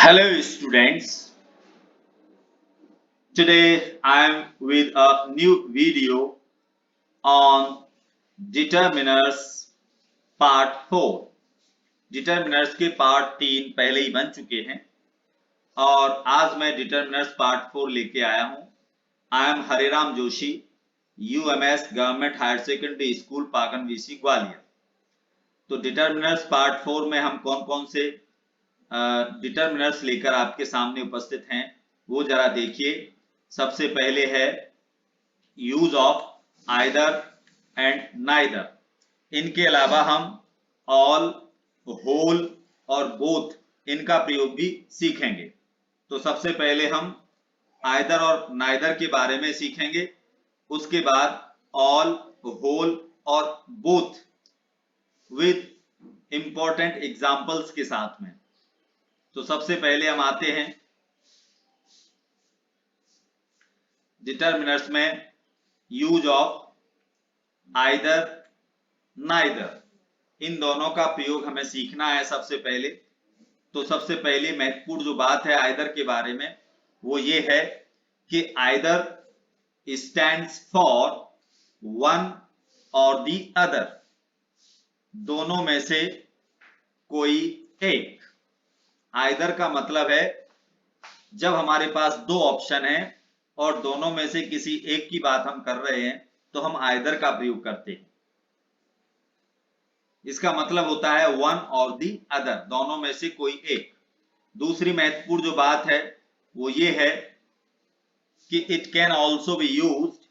Hello students, today I am with a new video on determiners part 4। Determiners के part 3 पहले ही बन चुके हैं और आज मैं डिटरमिनर्स पार्ट 4 लेके आया हूं। I am Hariram Joshi, UMS government higher secondary school पागन वीसी ग्वालियर। तो डिटरमिनर्स पार्ट 4 में हम कौन कौन से डिटरमिनर्स लेकर आपके सामने उपस्थित हैं वो जरा देखिए। सबसे पहले है use of either and neither. इनके अलावा हम ऑल, होल और बोथ इनका प्रयोग भी सीखेंगे। तो सबसे पहले हम आइदर और नाइदर के बारे में सीखेंगे, उसके बाद ऑल, होल और बोथ विद इंपॉर्टेंट एग्जाम्पल्स के साथ में। तो सबसे पहले हम आते हैं डिटरमिनर्स में यूज ऑफ आइदर, नाइदर। इन दोनों का प्रयोग हमें सीखना है सबसे पहले। तो सबसे पहले महत्वपूर्ण जो बात है आइदर के बारे में वो ये है कि आइदर स्टैंड्स फॉर वन और दी अदर, दोनों में से कोई एक। आइदर का मतलब है जब हमारे पास दो ऑप्शन हैं और दोनों में से किसी एक की बात हम कर रहे हैं तो हम आइदर का प्रयोग करते हैं। इसका मतलब होता है वन और दी अदर, दोनों में से कोई एक। दूसरी महत्वपूर्ण जो बात है वो ये है कि it can also be used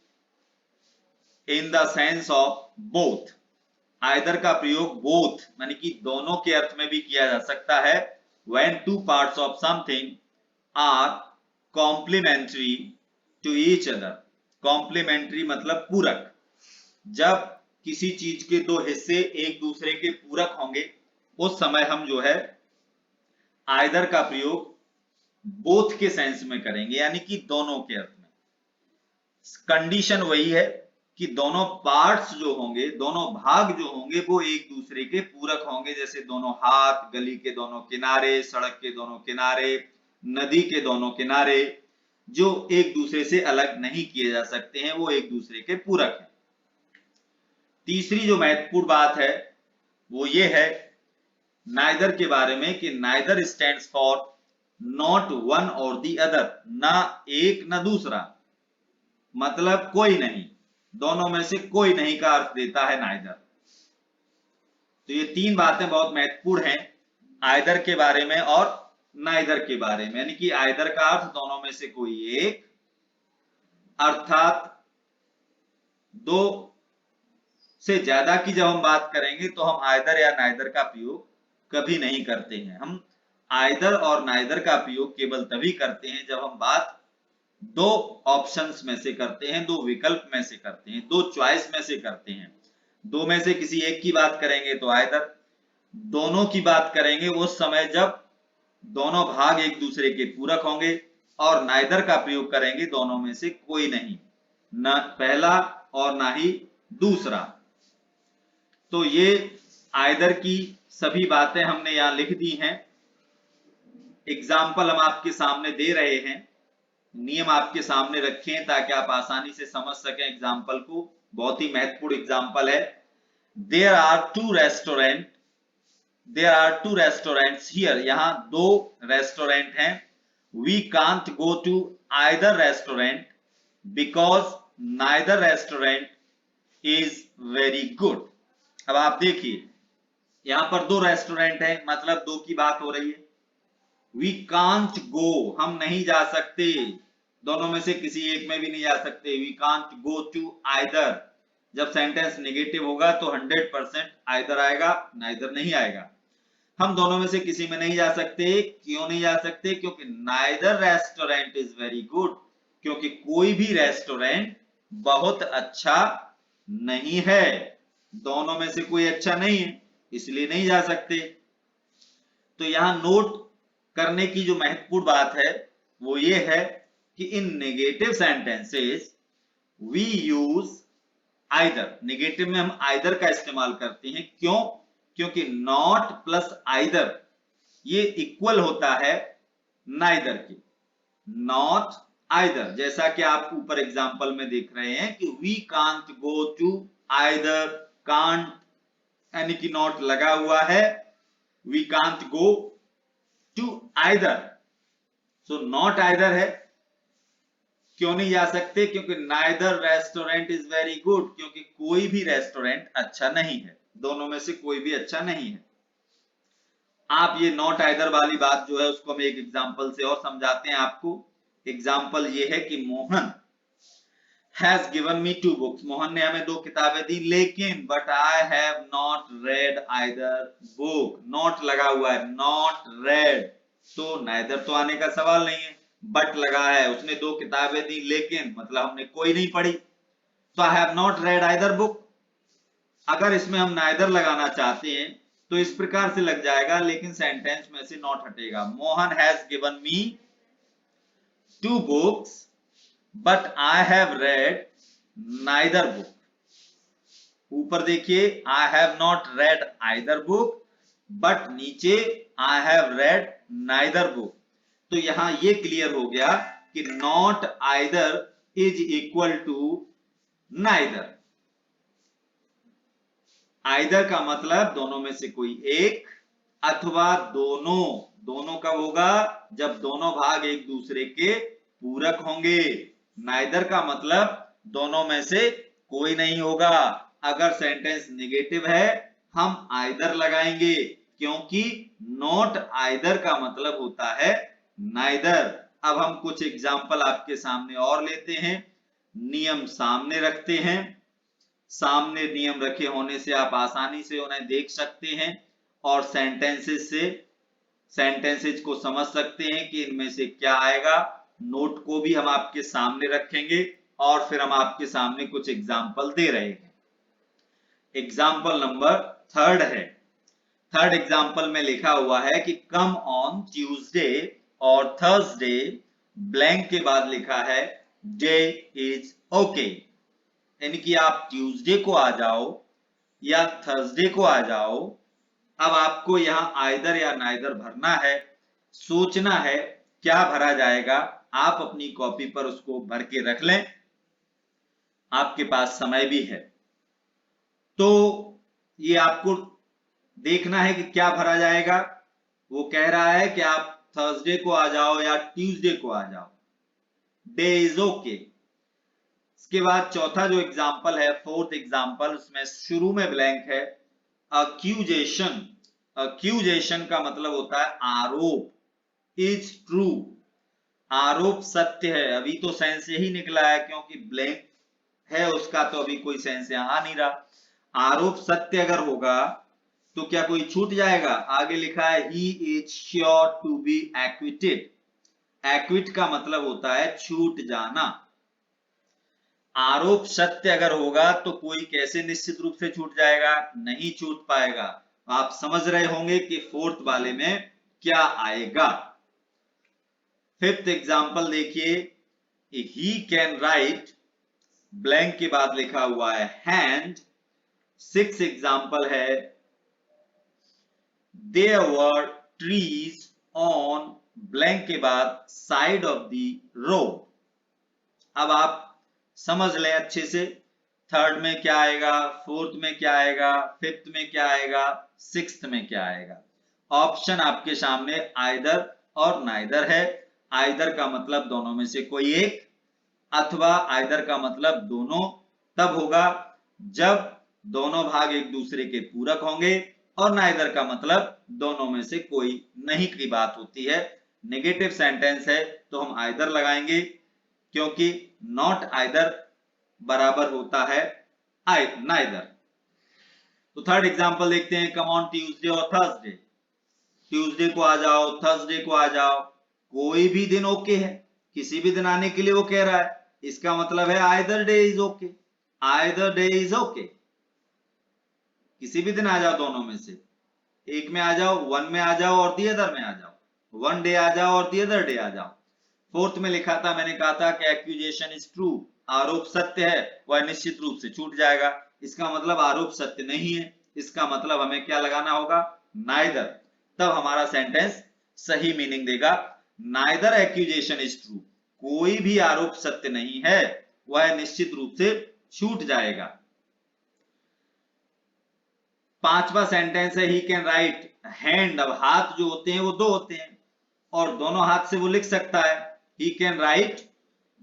in the sense of both. Either का प्रयोग बोथ यानी कि दोनों के अर्थ में भी किया जा सकता है। When two parts of something are complementary to each other. Complementary मतलब पूरक। जब किसी चीज के दो हिस्से एक दूसरे के पूरक होंगे उस समय हम जो है आइदर का प्रयोग बोथ के सेंस में करेंगे, यानी कि दोनों के अर्थ में। कंडीशन वही है कि दोनों पार्ट्स जो होंगे, दोनों भाग जो होंगे वो एक दूसरे के पूरक होंगे। जैसे दोनों हाथ, गली के दोनों किनारे, सड़क के दोनों किनारे, नदी के दोनों किनारे, जो एक दूसरे से अलग नहीं किए जा सकते हैं, वो एक दूसरे के पूरक हैं। तीसरी जो महत्वपूर्ण बात है वो ये है नाइदर के बारे में कि neither stands for not one और दी अदर, ना एक ना दूसरा, मतलब कोई नहीं, दोनों में से कोई नहीं का अर्थ देता है नाइदर। तो ये तीन बातें बहुत महत्वपूर्ण हैं आइदर के बारे में और नाइदर के बारे में। यानी कि आइदर का अर्थ दोनों में से कोई एक, अर्थात दो से ज्यादा की जब हम बात करेंगे तो हम आइदर या नाइदर का प्रयोग कभी नहीं करते हैं। हम आइदर और नाइदर का प्रयोग केवल तभी करते हैं जब हम बात दो ऑप्शंस में से करते हैं, दो विकल्प में से करते हैं, दो चॉइस में से करते हैं। दो में से किसी एक की बात करेंगे तो आइदर, दोनों की बात करेंगे उस समय जब दोनों भाग एक दूसरे के पूरक होंगे, और नाइदर का प्रयोग करेंगे दोनों में से कोई नहीं, न पहला और ना ही दूसरा। तो ये आइदर की सभी बातें हमने यहां लिख दी हैं। एग्जाम्पल हम आपके सामने दे रहे हैं, नियम आपके सामने रखे हैं ताकि आप आसानी से समझ सकें एग्जाम्पल को। बहुत ही महत्वपूर्ण एग्जाम्पल है। There are two restaurant, there are two restaurants here, यहां दो रेस्टोरेंट हैं। We can't go to either restaurant because neither restaurant is very good. अब आप देखिए यहां पर दो रेस्टोरेंट है, मतलब दो की बात हो रही है। वी कांट गो, हम नहीं जा सकते, दोनों में से किसी एक में भी नहीं जा सकते। We can't go to either, जब सेंटेंस नेगेटिव होगा तो 100% आइदर आएगा, नाइदर नहीं आएगा। हम दोनों में से किसी में नहीं जा सकते। क्यों नहीं जा सकते? क्योंकि neither restaurant is very good, क्योंकि कोई भी रेस्टोरेंट बहुत अच्छा नहीं है, दोनों में से कोई अच्छा नहीं है, इसलिए नहीं जा सकते। तो यहां नोट करने की जो महत्वपूर्ण बात है वो ये है कि in negative sentences we use either. Negative में हम आइदर का इस्तेमाल करते हैं। क्यों? क्योंकि नॉट प्लस आइदर ये इक्वल होता है नाइदर के, नॉट आइदर। जैसा कि आप ऊपर एग्जांपल में देख रहे हैं कि we can't go to either, can't यानी कि नॉट लगा हुआ है, we can't go to either, so not either है। क्यों नहीं जा सकते? क्योंकि neither restaurant is very good, क्योंकि कोई भी रेस्टोरेंट अच्छा नहीं है, दोनों में से कोई भी अच्छा नहीं है। आप ये नॉट आइदर वाली बात जो है उसको हम एक एग्जांपल से और समझाते हैं आपको। एग्जांपल ये है कि Mohan has given me 2 books, Mohan ने हमें 2 किताबें दी, लेकिन but I have not read either book, not लगा हुआ है, नॉट रेड, तो नाइदर तो आने का सवाल नहीं है, बट लगा है, उसने 2 किताबें दी लेकिन मतलब हमने कोई नहीं पढ़ी, तो आई have not read either book. अगर इसमें हम नाइदर लगाना चाहते हैं तो इस प्रकार से लग जाएगा, लेकिन सेंटेंस में से नॉट हटेगा। Mohan has given me 2 books but I have read neither book. ऊपर देखिए I have not read either book, but नीचे I have read neither book. तो यहां ये क्लियर हो गया कि not either is equal to neither. Either का मतलब दोनों में से कोई एक, अथवा दोनों। दोनों कब होगा? जब दोनों भाग एक दूसरे के पूरक होंगे। नाइदर का मतलब दोनों में से कोई नहीं होगा। अगर सेंटेंस नेगेटिव है हम आइदर लगाएंगे, क्योंकि नॉट आइदर का मतलब होता है नाइदर। अब हम कुछ एग्जाम्पल आपके सामने और लेते हैं, नियम सामने रखते हैं। सामने नियम रखे होने से आप आसानी से उन्हें देख सकते हैं और सेंटेंसेस को समझ सकते हैं कि इनमें से क्या आएगा। नोट को भी हम आपके सामने रखेंगे और फिर हम आपके सामने कुछ एग्जाम्पल दे रहे हैं। एग्जाम्पल नंबर 3 है। 3rd एग्जाम्पल में लिखा हुआ है कि कम ऑन ट्यूसडे और थर्सडे, ब्लैंक के बाद लिखा है डे इज ओके, यानी कि आप ट्यूसडे को आ जाओ या थर्सडे को आ जाओ। अब आपको यहां आइदर या नाइदर भरना है, सोचना है क्या भरा जाएगा। आप अपनी कॉपी पर उसको भर के रख लें, आपके पास समय भी है। तो ये आपको देखना है कि क्या भरा जाएगा। वो कह रहा है कि आप थर्सडे को आ जाओ या ट्यूसडे को आ जाओ, डे इज ओके। इसके बाद चौथा जो एग्जाम्पल है, 4th एग्जाम्पल, उसमें शुरू में ब्लैंक है अक्यूजेशन। अक्यूजेशन का मतलब होता है आरोप। इज ट्रू, आरोप सत्य है। अभी तो सेंस यही निकला है क्योंकि ब्लैंक है उसका, तो अभी कोई सेंस यहां आ नहीं रहा। आरोप सत्य अगर होगा तो क्या कोई छूट जाएगा? आगे लिखा है ही is sure to be acquitted. Acquit का मतलब होता है छूट जाना। आरोप सत्य अगर होगा तो कोई कैसे निश्चित रूप से छूट जाएगा? नहीं छूट पाएगा। आप समझ रहे होंगे कि 4th वाले में क्या आएगा। 5th एग्जाम्पल देखिए, ही कैन राइट, ब्लैंक के बाद लिखा हुआ है हैंड। 6th एग्जाम्पल है there were trees on, blank के बाद साइड ऑफ द रोड। अब आप समझ लें अच्छे से, 3rd में क्या आएगा, 4th में क्या आएगा, 5th में क्या आएगा, 6th में क्या आएगा। ऑप्शन आपके सामने आइदर और नाइदर है। आइदर का मतलब दोनों में से कोई एक, अथवा आइदर का मतलब दोनों तब होगा जब दोनों भाग एक दूसरे के पूरक होंगे, और नाइदर का मतलब दोनों में से कोई नहीं की बात होती है। नेगेटिव सेंटेंस है तो हम आइदर लगाएंगे, क्योंकि नॉट आइदर बराबर होता है नाइदर। तो 3rd एग्जाम्पल देखते हैं, कम ऑन ट्यूसडे और थर्सडे। ट्यूसडे को आ जाओ, थर्सडे को आ जाओ, कोई भी दिन ओके है, किसी भी दिन आने के लिए वो कह रहा है। इसका मतलब है either day is okay, either day is okay. किसी भी दिन आ जाओ, दोनों में से एक में आ जाओ, 1 में आ जाओ और दी अदर में आ जाओ, 1 डे आ जाओ और दी अदर डे आ जाओ। 4th में लिखा था, मैंने कहा था कि एक्यूजेशन इज ट्रू, आरोप सत्य है, वह निश्चित रूप से छूट जाएगा। इसका मतलब आरोप सत्य नहीं है, इसका मतलब हमें क्या लगाना होगा? नाइदर। तब हमारा सेंटेंस सही मीनिंग देगा। नाइदर एक्यूजेशन इज ट्रू, कोई भी आरोप सत्य नहीं है, वह निश्चित रूप से छूट जाएगा। पांचवा सेंटेंस है ही कैन राइट हैंड। अब हाथ जो होते हैं वो दो होते हैं और दोनों हाथ से वो लिख सकता है। ही कैन राइट,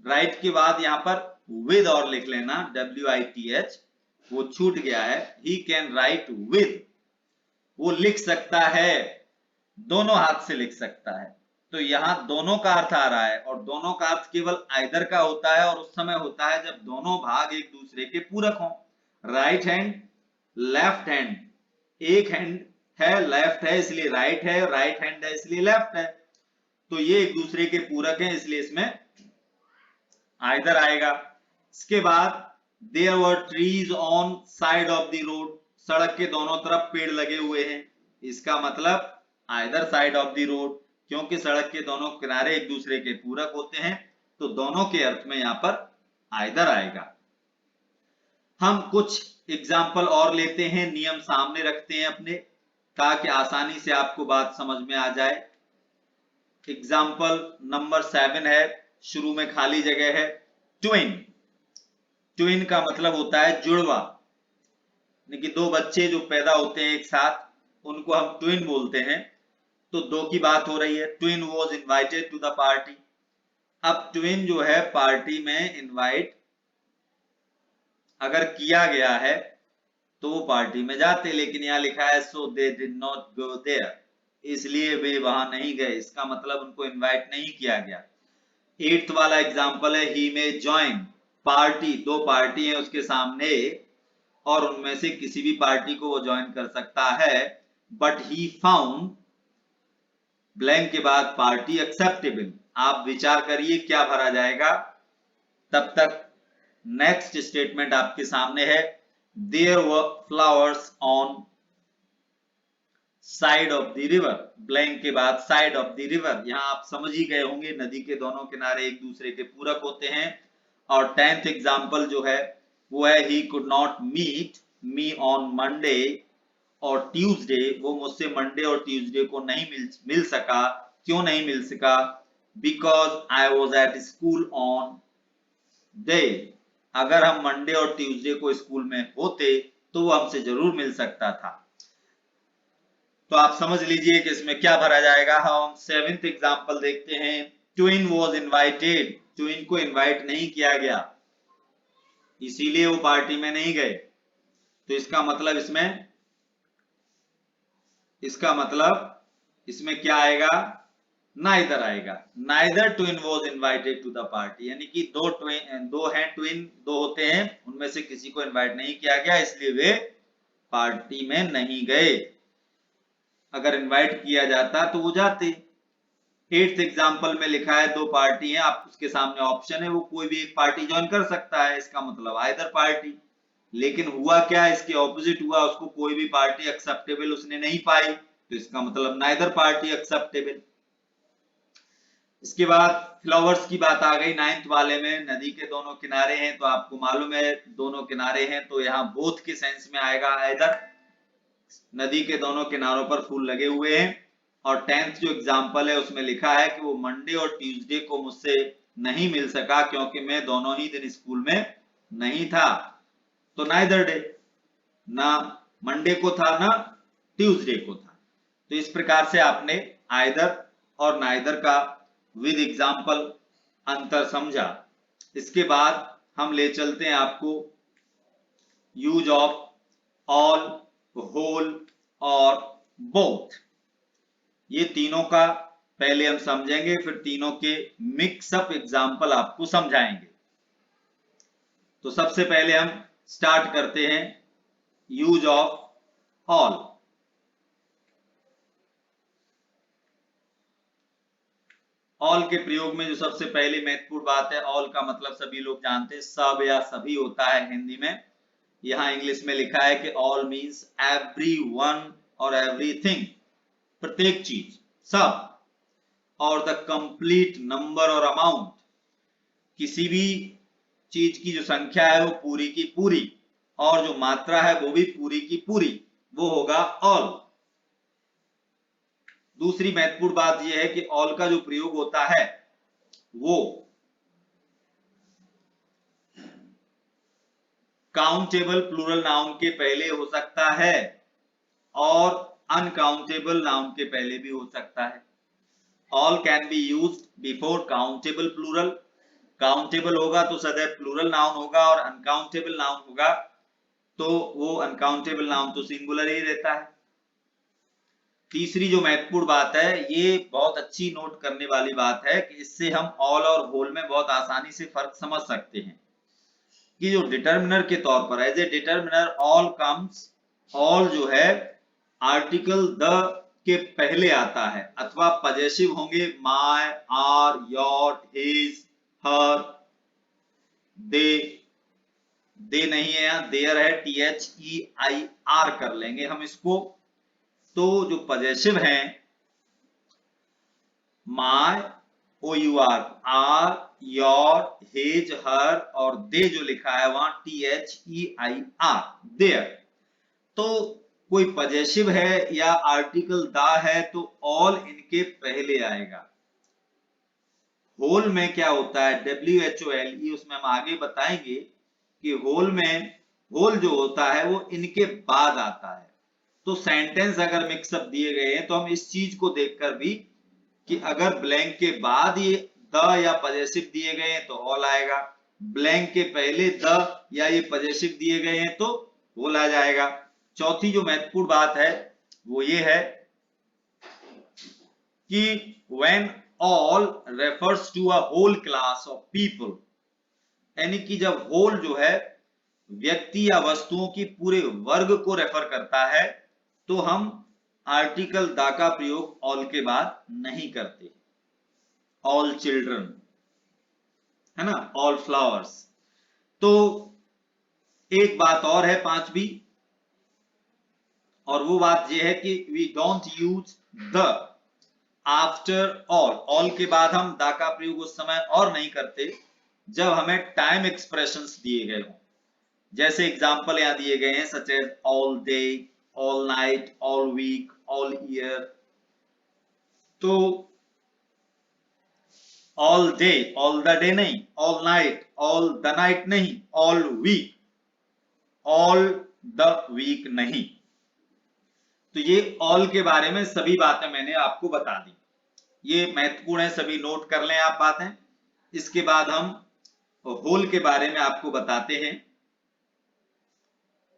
राइट के बाद यहां पर विद और लिख लेना, WITH, वो छूट गया है। ही कैन राइट विद, वो लिख सकता है, दोनों हाथ से लिख सकता है। तो यहां दोनों का अर्थ आ रहा है और दोनों का अर्थ केवल आइदर का होता है और उस समय होता है जब दोनों भाग एक दूसरे के पूरक हों। राइट हैंड, लेफ्ट हैंड, एक हैंड है, लेफ्ट है इसलिए राइट है, राइट हैंड है इसलिए लेफ्ट है, तो ये एक दूसरे के पूरक हैं इसलिए इसमें आइदर आएगा। इसके बाद there were trees on side of the road, सड़क के दोनों तरफ पेड़ लगे हुए हैं, इसका मतलब either side of the road, क्योंकि सड़क के दोनों किनारे एक दूसरे के पूरक होते हैं तो दोनों के अर्थ में यहां पर आइदर आएगा। हम कुछ एग्जाम्पल और लेते हैं, नियम सामने रखते हैं अपने, ताकि आसानी से आपको बात समझ में आ जाए। एग्जाम्पल नंबर 7 है, शुरू में खाली जगह है। ट्विन, ट्विन का मतलब होता है जुड़वा, यानी कि दो बच्चे जो पैदा होते हैं एक साथ, उनको हम ट्विन बोलते हैं। तो दो की बात हो रही है। Twin was invited to the party. अब ट्विन जो है पार्टी में इनवाइट अगर किया गया है तो वो पार्टी में जाते, लेकिन यहां लिखा है so they did not go there, इसलिए वे वहां नहीं गए, इसका मतलब उनको इनवाइट नहीं किया गया। 8th वाला एग्जांपल है ही में ज्वाइन पार्टी, दो पार्टी है उसके सामने और उनमें से किसी भी पार्टी को वो ज्वाइन कर सकता है, बट ही फाउंड ब्लैंक के बाद पार्टी एक्सेप्टेबल। आप विचार करिए क्या भरा जाएगा। तब तक नेक्स्ट स्टेटमेंट आपके सामने है, there were flowers on side of the river, blank के बाद साइड ऑफ द रिवर। यहां आप समझ ही गए होंगे नदी के दोनों किनारे एक दूसरे के पूरक होते हैं। और 10th एग्जांपल जो है वो है he could not meet me on Monday और ट्यूसडे, वो मुझसे मंडे और ट्यूसडे को नहीं मिल सका। क्यों नहीं मिल सका? Because I was at school on day. अगर हम मंडे और ट्यूसडे को स्कूल में होते तो वो हमसे जरूर मिल सकता था। तो आप समझ लीजिए कि इसमें क्या भरा जाएगा। हम 7th एग्जांपल देखते हैं। ट्विन वॉज इनवाइटेड, ट्विन को इनवाइट नहीं किया गया इसीलिए वो पार्टी में नहीं गए। तो इसका मतलब इसमें क्या आएगा? नाइदर आएगा। Neither twin was invited to the party, यानी कि दो हैं ट्विन, दो होते हैं, उनमें से किसी को इनवाइट नहीं किया गया इसलिए वे पार्टी में नहीं गए। अगर इनवाइट किया जाता तो वो जाते। 8th एग्जांपल में लिखा है दो पार्टी हैं, आप उसके सामने ऑप्शन है, वो कोई भी एक पार्टी ज्वाइन कर सकता है, इसका मतलब आइदर पार्टी। लेकिन हुआ क्या, इसके ऑपोजिट हुआ, उसको कोई भी पार्टी एक्सेप्टेबल उसने नहीं पाई, तो इसका मतलब नाइदर पार्टी एक्सेप्टेबल। इसके बाद फ्लावर्स की बात आ गई 9th वाले में। नदी के दोनों किनारे हैं तो आपको मालूम है दोनों किनारे हैं तो यहाँ बोथ के सेंस में आएगा आइदर। नदी के दोनों किनारों पर फूल लगे हुए हैं। और 10th जो एग्जांपल है उसमें लिखा है कि वो मंडे और ट्यूसडे को मुझसे नहीं मिल सका क्योंकि मैं दोनों ही दिन स्कूल में नहीं था। तो नाइदर डे, ना मंडे को था ना ट्यूसडे को था। तो इस प्रकार से आपने आइदर और नाइदर का विद एग्जांपल अंतर समझा। इसके बाद हम ले चलते हैं आपको यूज ऑफ ऑल, होल और बोथ। ये तीनों का पहले हम समझेंगे, फिर तीनों के मिक्सअप एग्जांपल आपको समझाएंगे। तो सबसे पहले हम स्टार्ट करते हैं यूज ऑफ ऑल। ऑल के प्रयोग में जो सबसे पहली महत्वपूर्ण बात है, ऑल का मतलब सभी लोग जानते हैं, सब या सभी होता है हिंदी में। यहां इंग्लिश में लिखा है कि ऑल मींस एवरीवन और एवरीथिंग, प्रत्येक चीज, सब। और द कंप्लीट नंबर और अमाउंट, किसी भी चीज की जो संख्या है वो पूरी की पूरी और जो मात्रा है वो भी पूरी की पूरी, वो होगा ऑल। दूसरी महत्वपूर्ण बात यह है कि ऑल का जो प्रयोग होता है वो काउंटेबल प्लूरल नाउन के पहले हो सकता है और अनकाउंटेबल नाउन के पहले भी हो सकता है। All can be used before countable plural, countable होगा तो सदैव प्लूरल नाउन होगा और अनकाउंटेबल नाउन होगा तो वो अनकाउंटेबल नाउन तो सिंगुलर ही रहता है। तीसरी जो महत्वपूर्ण बात है, ये बहुत अच्छी नोट करने वाली बात है कि इससे हम ऑल और होल में बहुत आसानी से फर्क समझ सकते हैं कि जो डिटर्मिनर के तौर पर as a determiner all comes, all जो है आर्टिकल द के पहले आता है अथवा पजेसिव होंगे माय, आर, योर, हिज, हर, दे नहीं है यहाँ, देयर है, THEIR कर लेंगे हम इसको। तो जो पजेसिव हैं my, OUR, our, your, his, her और दे जो लिखा है वहां THEIR, देयर। तो कोई पजेसिव है या आर्टिकल दा है तो ऑल इनके पहले आएगा। होल में क्या होता है, WHOLE, उसमें हम आगे बताएंगे कि होल में होल जो होता है वो इनके बाद आता है। तो सेंटेंस अगर मिक्सअप दिए गए हैं तो हम इस चीज को देखकर भी कि अगर ब्लैंक के बाद ये द या पजेसिव दिए गए हैं तो ऑल आएगा, ब्लैंक के पहले द या ये पजेसिव दिए गए हैं तो होल आ जाएगा। चौथी जो महत्वपूर्ण बात है वो ये है कि when all refers to a whole class of people, यानी कि जब whole जो है व्यक्ति या वस्तुओं की पूरे वर्ग को रेफर करता है तो हम आर्टिकल दा का प्रयोग ऑल के बाद नहीं करते। ऑल चिल्ड्रन है ना, ऑल फ्लावर्स। तो एक बात और है पांचवी, और वो बात ये है कि we don't use the after all, all के बाद हम दा का प्रयोग उस समय और नहीं करते जब हमें टाइम एक्सप्रेशंस दिए गए हों। जैसे एग्जांपल यहां दिए गए हैं such as all day, all night, all week, all year. तो all day, all the day नहीं, all night, all the night नहीं, all week, all the week नहीं। तो ये ऑल के बारे में सभी बातें मैंने आपको बता दी, ये महत्वपूर्ण है, सभी नोट कर लें आप बातें। इसके बाद हम होल के बारे में आपको बताते हैं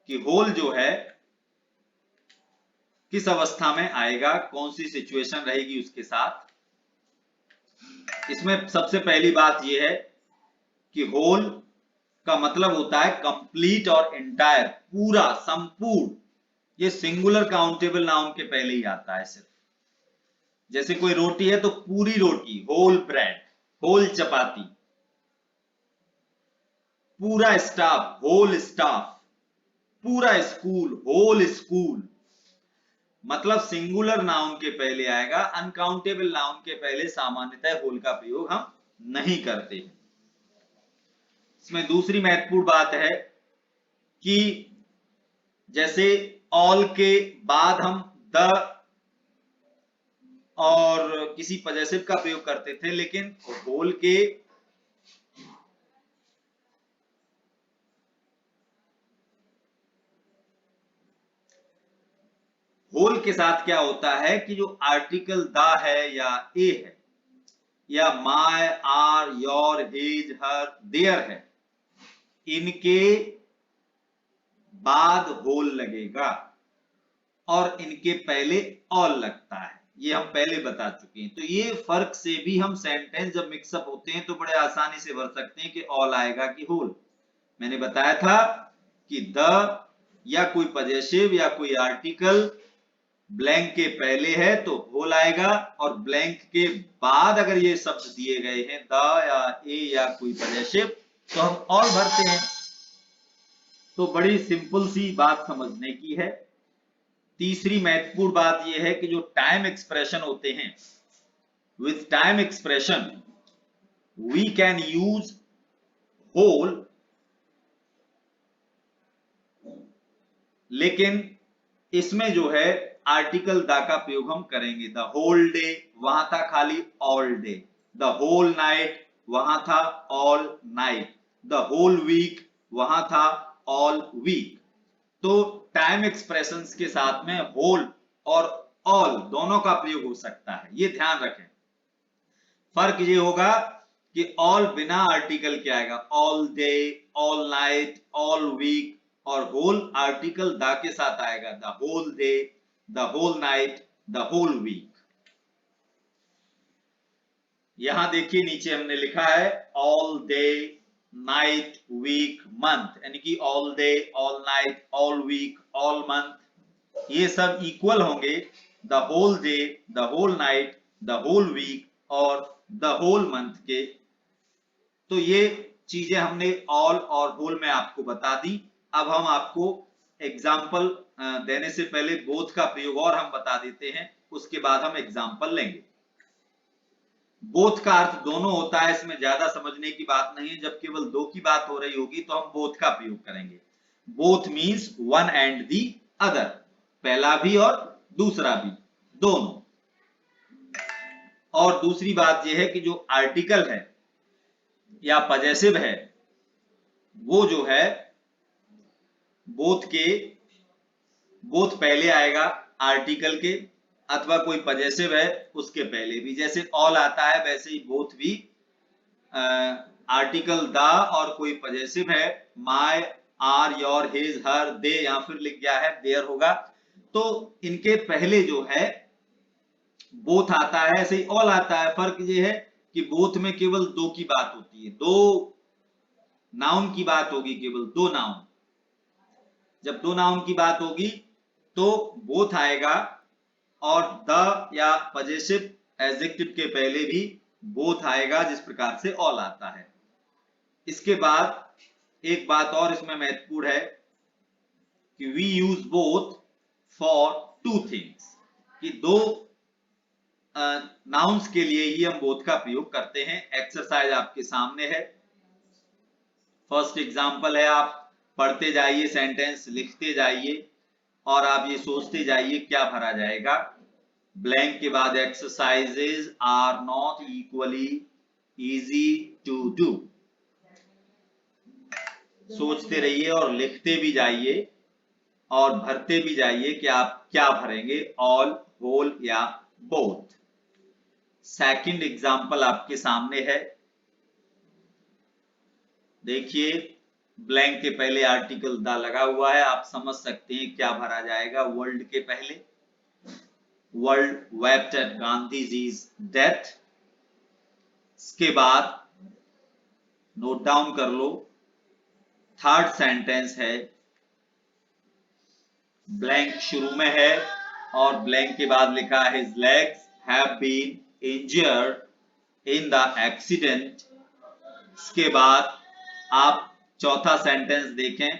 कि होल जो है किस अवस्था में आएगा, कौन सी सिचुएशन रहेगी उसके साथ। इसमें सबसे पहली बात यह है कि होल का मतलब होता है कंप्लीट और एंटायर, पूरा, संपूर्ण। ये सिंगुलर काउंटेबल नाउन के पहले ही आता है सिर्फ। जैसे कोई रोटी है तो पूरी रोटी, होल ब्रेड, होल चपाती। पूरा स्टाफ, होल स्टाफ। पूरा स्कूल, होल स्कूल। मतलब सिंगुलर नाउन के पहले आएगा, अनकाउंटेबल नाउन के पहले सामान्यतः होल का प्रयोग हम नहीं करते। इसमें दूसरी महत्वपूर्ण बात है कि जैसे ऑल के बाद हम द और किसी पजेसिव का प्रयोग करते थे, लेकिन होल के साथ क्या होता है कि जो आर्टिकल द है या ए है या my, our, your, his, her, their है, इनके बाद होल लगेगा और इनके पहले ऑल लगता है। ये हम पहले बता चुके हैं। तो ये फर्क से भी हम सेंटेंस जब मिक्सअप होते हैं तो बड़े आसानी से भर सकते हैं कि ऑल आएगा कि होल। मैंने बताया था कि द या कोई पजेसिव या कोई आर्टिकल ब्लैंक के पहले है तो होल आएगा, और ब्लैंक के बाद अगर ये शब्द दिए गए हैं द या ए या कोई पजेसिव तो हम ऑल भरते हैं। तो बड़ी सिंपल सी बात समझने की है। तीसरी महत्वपूर्ण बात यह है कि जो टाइम एक्सप्रेशन होते हैं, with time expression we can use whole, लेकिन इसमें जो है आर्टिकल द का प्रयोग हम करेंगे। द होल डे वहां था खाली all day, the whole night वहां था all night, the whole week वहां था ऑल वीक। तो टाइम एक्सप्रेशंस के साथ में होल और ऑल दोनों का प्रयोग हो सकता है, ये ध्यान रखें। फर्क ये होगा कि ऑल बिना आर्टिकल के आएगा, all day, all night, all week, और होल आर्टिकल द के साथ आएगा, the whole day, the whole night, the whole week. यहां देखिए नीचे हमने लिखा है all day, night, week, month, यानी कि all day, all night, all week, all month, ये सब इक्वल होंगे the whole day, the whole night, the whole week और द होल मंथ के। तो ये चीजें हमने ऑल और होल में आपको बता दी। अब हम आपको एग्जाम्पल देने से पहले बोथ का प्रयोग और हम बता देते हैं, उसके बाद हम एग्जाम्पल लेंगे। बोथ का अर्थ दोनों होता है, इसमें ज्यादा समझने की बात नहीं है। जब केवल दो की बात हो रही होगी तो हम बोथ का प्रयोग करेंगे। Both means one and the other, पहला भी और दूसरा भी, दोनों। और दूसरी बात यह है कि जो आर्टिकल है या पजेसिव है वो जो है बोथ पहले आएगा आर्टिकल के, अथवा कोई पजेसिव है उसके पहले भी। जैसे ऑल आता है वैसे ही बोथ भी आर्टिकल द और कोई पजेसिव है, माय, आर, योर, हिज, हर, दे, या फिर लिख गया है देयर होगा, तो इनके पहले जो है बोथ आता है, ऐसे ही ऑल आता है। फर्क ये है कि बोथ में केवल दो की बात होती है, दो नाउन की बात होगी, केवल दो नाउन। जब दो नाउन की बात होगी तो बोथ आएगा, और द या पजेसिव एडजेक्टिव के पहले भी बोथ आएगा, जिस प्रकार से ऑल आता है। इसके बाद एक बात और इसमें महत्वपूर्ण है कि we use both for two things, कि दो नाउन्स के लिए ही हम बोथ का प्रयोग करते हैं। एक्सरसाइज आपके सामने है। फर्स्ट एग्जांपल है, आप पढ़ते जाइए, सेंटेंस लिखते जाइए और आप ये सोचते जाइए क्या भरा जाएगा। ब्लैंक के बाद exercises are not equally easy to do. सोचते रहिए और लिखते भी जाइए और भरते भी जाइए कि आप क्या भरेंगे, ऑल, होल या बोथ। सेकंड एग्जांपल आपके सामने है, देखिए ब्लैंक के पहले आर्टिकल द लगा हुआ है, आप समझ सकते हैं क्या भरा जाएगा। वर्ल्ड के पहले world wept at Gandhiji's death. इसके बाद नोट डाउन कर लो, थर्ड सेंटेंस है, ब्लैंक शुरू में है और ब्लैंक के बाद लिखा है his legs have been injured in the accident. इसके बाद आप चौथा सेंटेंस देखें,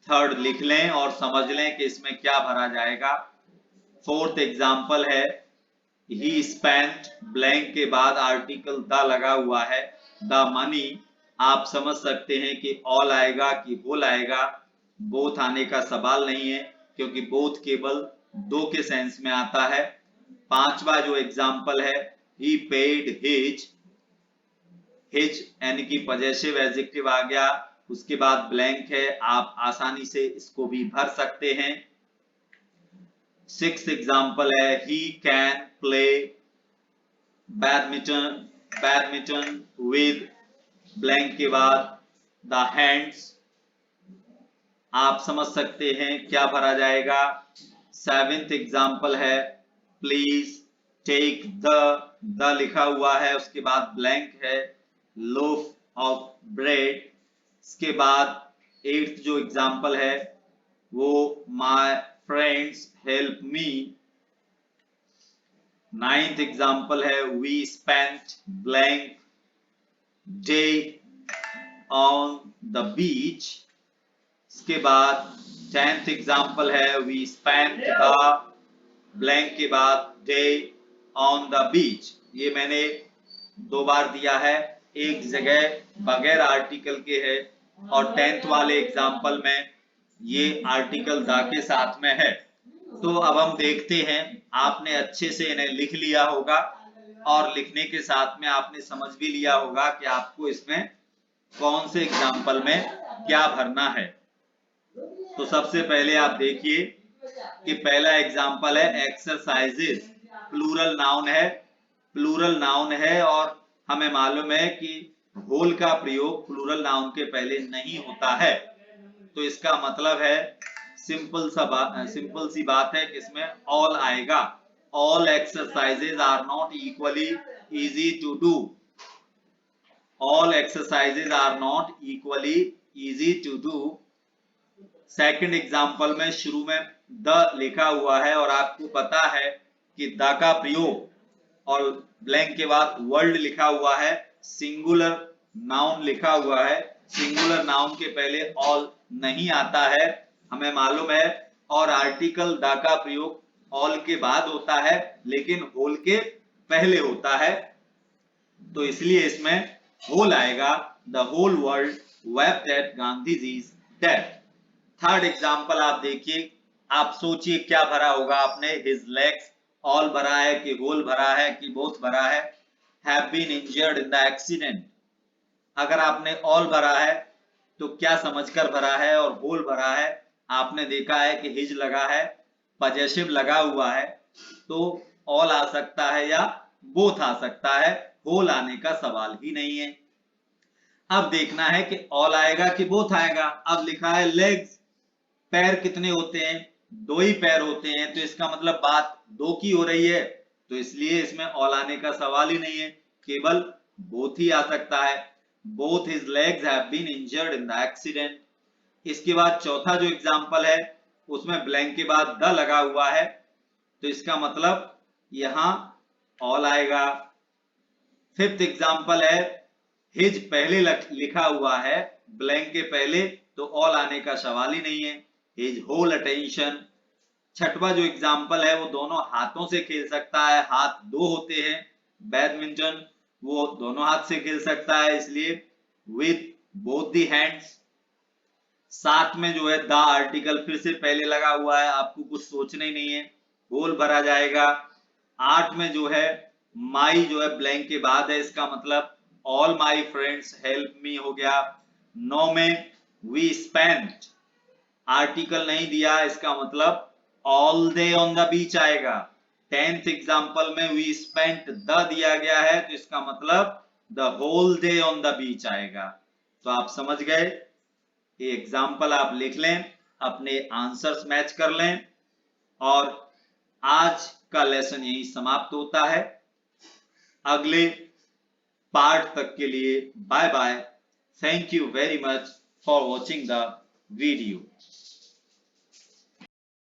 थर्ड लिख लें और समझ लें कि इसमें क्या भरा जाएगा। फोर्थ एग्जांपल है, ही स्पेंट, ब्लैंक के बाद आर्टिकल द लगा हुआ है, द मनी। आप समझ सकते हैं कि ऑल आएगा कि होल आएगा, बोथ आने का सवाल नहीं है क्योंकि बोथ केवल दो के सेंस में आता है। पांचवा जो एग्जांपल है, ही पेड हिज, हिज यानी कि पजेसिव एडजेक्टिव आ गया, उसके बाद ब्लैंक है, आप आसानी से इसको भी भर सकते हैं। सिक्स्थ एग्जांपल है, he can play badminton with, blank के बाद द हैंड्स। आप समझ सकते हैं क्या भरा जाएगा। सेवेंथ एग्जांपल है, प्लीज टेक द लिखा हुआ है, उसके बाद ब्लैंक है, लोफ ऑफ ब्रेड। इसके बाद एट्थ जो एग्जांपल है वो my friends help me. Ninth example है, we spent blank day on the beach. इसके बाद 10th एग्जांपल है, वी स्पेंट द, ब्लैंक के बाद डे ऑन द बीच। ये मैंने दो बार दिया है, एक जगह बगैर आर्टिकल के है और 10th वाले एग्जांपल में ये आर्टिकल द के साथ में है। तो अब हम देखते हैं, आपने अच्छे से इन्हें लिख लिया होगा और लिखने के साथ में आपने समझ भी लिया होगा कि आपको इसमें कौन से एग्जाम्पल में क्या भरना है। तो सबसे पहले आप देखिए कि पहला एग्जाम्पल है एक्सरसाइजेस, प्लूरल नाउन है, प्लूरल नाउन है और हमें मालूम है कि होल का प्रयोग प्लूरल नाउन के पहले नहीं होता है। तो इसका मतलब है सिंपल सी बात है कि इसमें ऑल आएगा। All exercises are not equally easy to do. All exercises are not equally easy to do. Second example में शुरू में द लिखा हुआ है और आपको पता है कि द का प्रयोग और ब्लैंक के बाद वर्ल्ड लिखा हुआ है, सिंगुलर नाउन लिखा हुआ है, सिंगुलर नाउन के पहले ऑल नहीं आता है हमें मालूम है, और आर्टिकल द का प्रयोग ऑल के बाद होता है लेकिन होल के पहले होता है। तो इसलिए इसमें होल आएगा। The whole world wept at Gandhiji's death. Third example आप देखिए, आप सोचिए क्या भरा होगा आपने, हिज लेग्स, ऑल भरा है कि होल भरा है कि बोथ भरा है। Have been injured in the accident, अगर आपने ऑल भरा है तो क्या समझकर भरा है, और होल भरा है आपने देखा है कि हिज लगा है, पजेसिव लगा हुआ है, तो ऑल आ सकता है या बोथ आ सकता है, होल आने का सवाल ही नहीं है। अब देखना है कि ऑल आएगा कि बोथ आएगा। अब लिखा है लेग्स, पैर कितने होते हैं, दो ही पैर होते हैं, तो इसका मतलब बात दो की हो रही है, तो इसलिए इसमें ऑल आने का सवाल ही नहीं है, केवल बोथ ही आ सकता है। Both his legs have been injured in the accident. इसके बाद चौथा जो एग्जांपल है उसमें ब्लैंक के बाद द लगा हुआ है, तो इसका मतलब यहां ऑल आएगा। फिफ्थ एग्जांपल है, हिज पहले लिखा हुआ है ब्लैंक के पहले, तो ऑल आने का सवाल ही नहीं है, हिज होल अटेंशन। छठवा जो एग्जांपल है वो दोनों हाथों से खेल सकता है, हाथ दो होते हैं, बैडमिंटन वो दोनों हाथ से खेल सकता है, इसलिए विथ बोथ दी हैंड्स। साथ में जो है द आर्टिकल फिर से पहले लगा हुआ है, आपको कुछ सोचना ही नहीं है, होल भरा जाएगा। आठ में जो है माई जो है ब्लैंक के बाद है, इसका मतलब ऑल माई फ्रेंड्स हेल्प मी हो गया। 9 में वी स्पेंट, आर्टिकल नहीं दिया, इसका मतलब all day on the beach आएगा। 10th एग्जांपल में वी स्पेंट द दिया गया है, तो इसका मतलब the whole day on the beach आएगा। तो आप समझ गए, ये एग्जाम्पल आप लिख लें, अपने आंसर्स मैच कर लें, और आज का लेसन यही समाप्त होता है। अगले पार्ट तक के लिए bye bye. Thank you very much for watching the video.